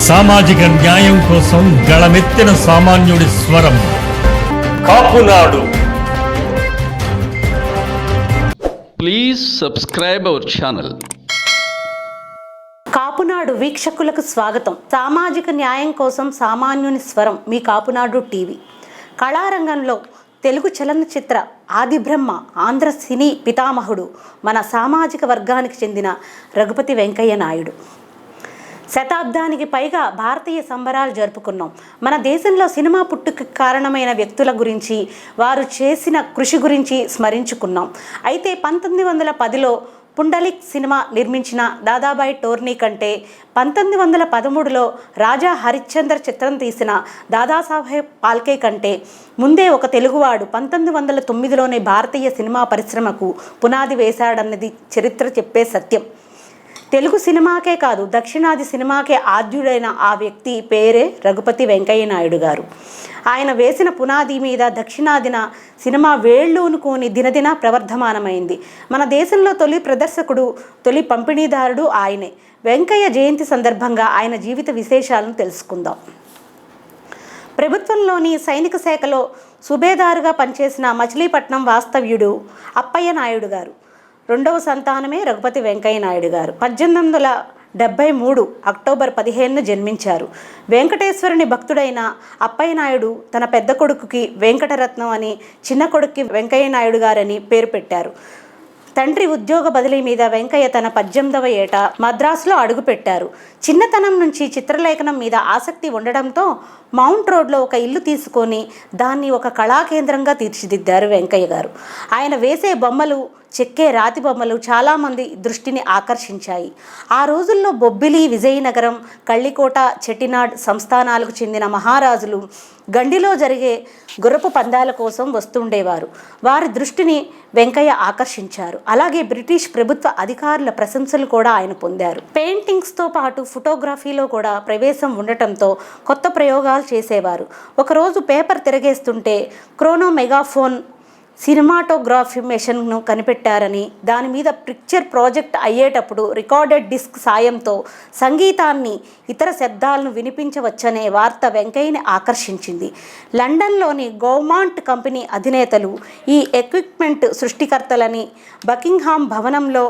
సామాజిక న్యాయం కోసం గళమెత్తిన సామాన్యుడి స్వరం Kapunadu. Please subscribe our channel. Kapunadu వీక్షకులకు స్వాగతం. సామాజిక న్యాయం కోసం సామాన్యుని స్వరం మీ కాపునాడు టీవీ. కళారంగంలో తెలుగు చలనచిత్ర ఆదిబ్రహ్మ, ఆంధ్ర సినీ పితామహుడు, మన సామాజిక వర్గానికి చెందిన రఘుపతి వెంకయ్య నాయుడు. శతాబ్దానికి పైగా భారతీయ సంబరాలు జరుపుకున్నాం. మన దేశంలో సినిమా పుట్టుకు కారణమైన వ్యక్తుల గురించి, వారు చేసిన కృషి గురించి స్మరించుకున్నాం. అయితే 1910లో పుండలిక్ సినిమా నిర్మించిన దాదాబాయి టోర్నీ కంటే 1913లో రాజా హరిశ్చంద్ర చిత్రం తీసిన దాదాసాహెబ్ ఫాల్కే కంటే ముందే ఒక తెలుగువాడు 1909లోనే భారతీయ సినిమా పరిశ్రమకు పునాది వేశాడన్నది చరిత్ర చెప్పే సత్యం. తెలుగు సినిమాకే కాదు, దక్షిణాది సినిమాకే ఆద్యుడైన ఆ వ్యక్తి పేరే రఘుపతి వెంకయ్య నాయుడు గారు. ఆయన వేసిన పునాది మీద దక్షిణాదిన సినిమా వేళ్ళూనుకొని దినదిన ప్రవర్ధమానమైంది. మన దేశంలో తొలి ప్రదర్శకుడు, తొలి పంపిణీదారుడు ఆయనే. వెంకయ్య జయంతి సందర్భంగా ఆయన జీవిత విశేషాలను తెలుసుకుందాం. ప్రభుత్వంలోని సైనిక శాఖలో సుబేదారుగా పనిచేసిన మచిలీపట్నం వాస్తవ్యుడు అప్పయ్య నాయుడు గారు రెండవ సంతానమే రఘుపతి వెంకయ్య నాయుడు గారు. 1873 అక్టోబర్ 15న జన్మించారు. వెంకటేశ్వరుని భక్తుడైన అప్పయ్య నాయుడు తన పెద్ద కొడుకుకి వెంకటరత్నం అని, చిన్న కొడుకుకి వెంకయ్య నాయుడు గారని పేరు పెట్టారు. తండ్రి ఉద్యోగ బదిలీ మీద వెంకయ్య తన 18వ ఏట మద్రాసులో అడుగుపెట్టారు. చిన్నతనం నుంచి చిత్రలేఖనం మీద ఆసక్తి ఉండడంతో మౌంట్ రోడ్లో ఒక ఇల్లు తీసుకొని దాన్ని ఒక కళాకేంద్రంగా తీర్చిదిద్దారు వెంకయ్య గారు. ఆయన వేసే బొమ్మలు, చెక్కే రాతి బొమ్మలు చాలామంది దృష్టిని ఆకర్షించాయి. ఆ రోజుల్లో బొబ్బిలి, విజయనగరం, కళ్ళికోట, చెట్టినాడ్ సంస్థానాలకు చెందిన మహారాజులు గండిలో జరిగే గుర్రపు పందాల కోసం వస్తుండేవారు. వారి దృష్టిని వెంకయ్య ఆకర్షించారు. అలాగే బ్రిటిష్ ప్రభుత్వ అధికారుల ప్రశంసలు కూడా ఆయన పొందారు. పెయింటింగ్స్తో పాటు ఫోటోగ్రఫీలో కూడా ప్రవేశం ఉండటంతో కొత్త ప్రయోగాలు చేసేవారు. ఒకరోజు పేపర్ తిరగేస్తుంటే క్రోనో మెగాఫోన్ సినిమాటోగ్రఫీ మెషిన్ను కనిపెట్టారని, దాని మీద పిక్చర్ ప్రాజెక్ట్ అయ్యేటప్పుడు రికార్డెడ్ డిస్క్ సాయంతో సంగీతాన్ని, ఇతర శబ్దాలను వినిపించవచ్చనే వార్త వెంకయ్యని ఆకర్షించింది. లండన్లోని గౌమాంట్ కంపెనీ అధినేతలు ఈ ఎక్విప్మెంట్ సృష్టికర్తలని బకింగ్హామ్ భవనంలో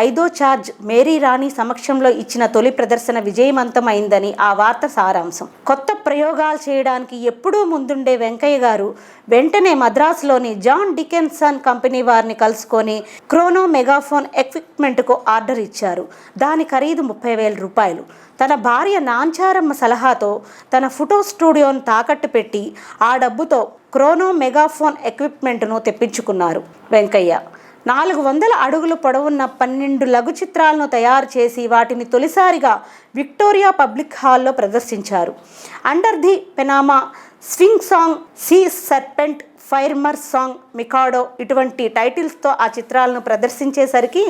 5వ జార్జ్ మేరీ రాణి సమక్షంలో ఇచ్చిన తొలి ప్రదర్శన విజయవంతమైందని ఆ వార్త సారాంశం. కొత్త ప్రయోగాలు చేయడానికి ఎప్పుడూ ముందుండే వెంకయ్య గారు వెంటనే మద్రాసులోని జాన్ డికెన్సన్ కంపెనీ వారిని కలుసుకొని క్రోనో మెగాఫోన్ ఎక్విప్మెంట్కు ఆర్డర్ ఇచ్చారు. దాని ఖరీదు 30,000 రూపాయలు. తన భార్య నాంచారమ్మ సలహాతో తన ఫోటో స్టూడియోను తాకట్టు పెట్టి ఆ డబ్బుతో క్రోనో మెగాఫోన్ ఎక్విప్మెంట్ను తెప్పించుకున్నారు వెంకయ్య. 400 అడుగులు పొడవున్న 12 లఘు చిత్రాలను తయారు చేసి వాటిని తొలిసారిగా విక్టోరియా పబ్లిక్ హాల్లో ప్రదర్శించారు. అండర్ ది పెనామా, స్వింగ్ సాంగ్, సీ సర్పెంట్, ఫైర్మర్ సాంగ్, మికాడో ఇటువంటి టైటిల్స్తో ఆ చిత్రాలను ప్రదర్శించేసరికి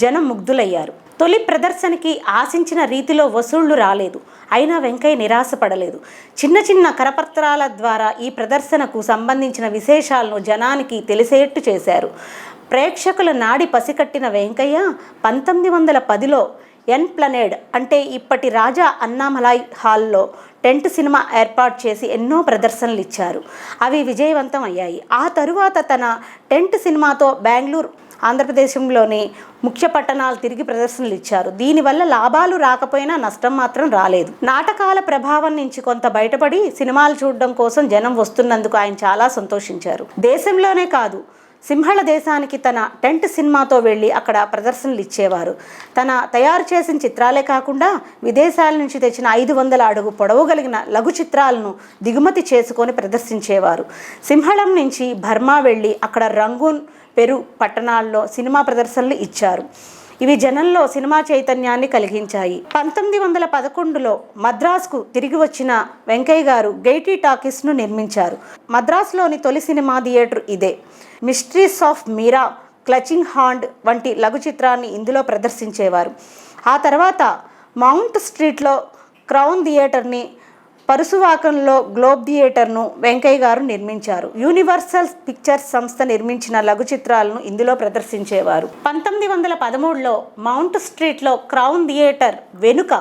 జనం ముగ్ధులయ్యారు. తొలి ప్రదర్శనకి ఆశించిన రీతిలో వసూళ్లు రాలేదు. అయినా వెంకయ్య నిరాశపడలేదు. చిన్న చిన్న కరపత్రాల ద్వారా ఈ ప్రదర్శనకు సంబంధించిన విశేషాలను జనానికి తెలిసేట్టు చేశారు. ప్రేక్షకుల నాడి పసికట్టిన వెంకయ్య 1910లో ఎన్ప్లనేడ్ అంటే ఇప్పటి రాజా అన్నామలై హాల్లో టెంట్ సినిమా ఏర్పాటు చేసి ఎన్నో ప్రదర్శనలు ఇచ్చారు. అవి విజయవంతం అయ్యాయి. ఆ తరువాత తన టెంట్ సినిమాతో బెంగళూరు, ఆంధ్రప్రదేశంలోని ముఖ్య పట్టణాలు తిరిగి ప్రదర్శనలు ఇచ్చారు. దీనివల్ల లాభాలు రాకపోయినా నష్టం మాత్రం రాలేదు. నాటకాల ప్రభావం నుంచి కొంత బయటపడి సినిమాలు చూడడం కోసం జనం వస్తున్నందుకు ఆయన చాలా సంతోషించారు. దేశంలోనే కాదు, సింహళ దేశానికి తన టెంట్ సినిమాతో వెళ్ళి అక్కడ ప్రదర్శనలు ఇచ్చేవారు. తన తయారు చేసిన చిత్రాలే కాకుండా విదేశాల నుంచి తెచ్చిన 500 అడుగు పొడవు కలిగిన లఘు చిత్రాలను దిగుమతి చేసుకొని ప్రదర్శించేవారు. సింహళం నుంచి బర్మా వెళ్ళి అక్కడ రంగూన్, పెరు పట్టణాల్లో సినిమా ప్రదర్శనలు ఇచ్చారు. ఇవి జనంలో సినిమా చైతన్యాన్ని కలిగించాయి. 1911లో మద్రాసుకు తిరిగి వచ్చిన వెంకయ్య గారు గైటీ టాకీస్ను నిర్మించారు. మద్రాసులోని తొలి సినిమా థియేటర్ ఇదే. Mysteries of Meera, clutching hand వంటి లఘు చిత్రాన్ని ఇందులో ప్రదర్శించేవారు. ఆ తర్వాత మౌంట్ స్ట్రీట్లో క్రౌన్ థియేటర్ని, పరుసువాకంలో గ్లోబ్ థియేటర్ను వెంకయ్య గారు నిర్మించారు. యూనివర్సల్ పిక్చర్స్ సంస్థ నిర్మించిన లఘు చిత్రాలను ఇందులో ప్రదర్శించేవారు. 1913లో మౌంట్ స్ట్రీట్లో క్రౌన్ థియేటర్ వెనుక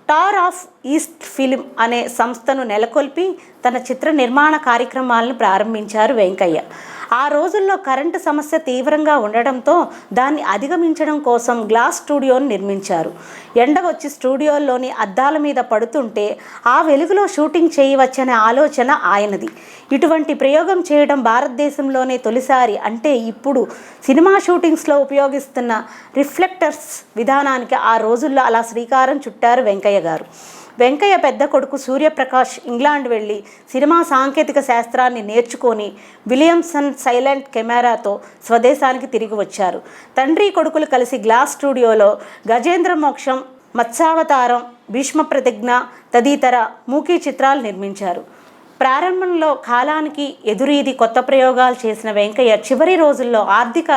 స్టార్ ఆఫ్ ఈస్ట్ ఫిలిం అనే సంస్థను నెలకొల్పి తన చిత్ర నిర్మాణ కార్యక్రమాలను ప్రారంభించారు వెంకయ్య. ఆ రోజుల్లో కరెంటు సమస్య తీవ్రంగా ఉండడంతో దాన్ని అధిగమించడం కోసం గ్లాస్ స్టూడియోను నిర్మించారు. ఎండ వచ్చి స్టూడియోల్లోని అద్దాల మీద పడుతుంటే ఆ వెలుగులో షూటింగ్ చేయవచ్చనే ఆలోచన ఆయనది. ఇటువంటి ప్రయోగం చేయడం భారతదేశంలోనే తొలిసారి. అంటే ఇప్పుడు సినిమా షూటింగ్స్లో ఉపయోగిస్తున్న రిఫ్లెక్టర్స్ విధానానికి ఆ రోజుల్లో అలా శ్రీకారం చుట్టారు వెంకయ్య గారు. వెంకయ్య పెద్ద కొడుకు సూర్యప్రకాష్ ఇంగ్లాండ్ వెళ్ళి సినిమా సాంకేతిక శాస్త్రాన్ని నేర్చుకొని విలియమ్సన్ సైలెంట్ కెమెరాతో స్వదేశానికి తిరిగి వచ్చారు. తండ్రి కొడుకులు కలిసి గ్లాస్ స్టూడియోలో గజేంద్ర మోక్షం, మత్స్యావతారం, భీష్మ ప్రతిజ్ఞ తదితర మూకీ చిత్రాలు నిర్మించారు. ప్రారంభంలో కాలానికి ఎదురీది కొత్త ప్రయోగాలు చేసిన వెంకయ్య చివరి రోజుల్లో ఆర్థిక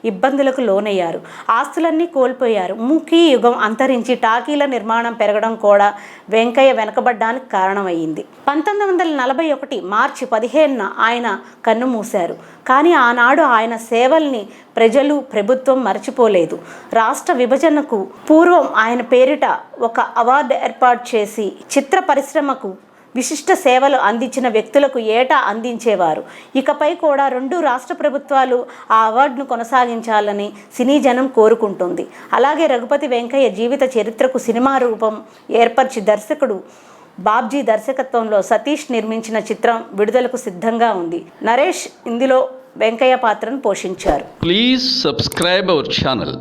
ఇబ్బందులకు లోనయ్యారు. ఆస్తులన్నీ కోల్పోయారు. మూకీ యుగం అంతరించి టాకీల నిర్మాణం పెరగడం కూడా వెంకయ్య వెనకబడ్డానికి కారణమయ్యింది. 1941 మార్చి 15న ఆయన కన్నుమూశారు. కానీ ఆనాడు ఆయన సేవల్ని ప్రజలు, ప్రభుత్వం మర్చిపోలేదు. రాష్ట్ర విభజనకు పూర్వం ఆయన పేరిట ఒక అవార్డు ఏర్పాటు చేసి చిత్ర పరిశ్రమకు విశిష్ట సేవలు అందించిన వ్యక్తులకు ఏటా అందించేవారు. ఇకపై కూడా 2 రాష్ట్ర ప్రభుత్వాలు ఆ అవార్డును కొనసాగించాలని సినీ జనం కోరుకుంటుంది. అలాగే రఘుపతి వెంకయ్య జీవిత చరిత్రకు సినిమా రూపం ఏర్పరిచి దర్శకుడు బాబ్జీ దర్శకత్వంలో సతీష్ నిర్మించిన చిత్రం విడుదలకు సిద్ధంగా ఉంది. నరేష్ ఇందులో వెంకయ్య పాత్రను పోషించారు. Please subscribe our channel.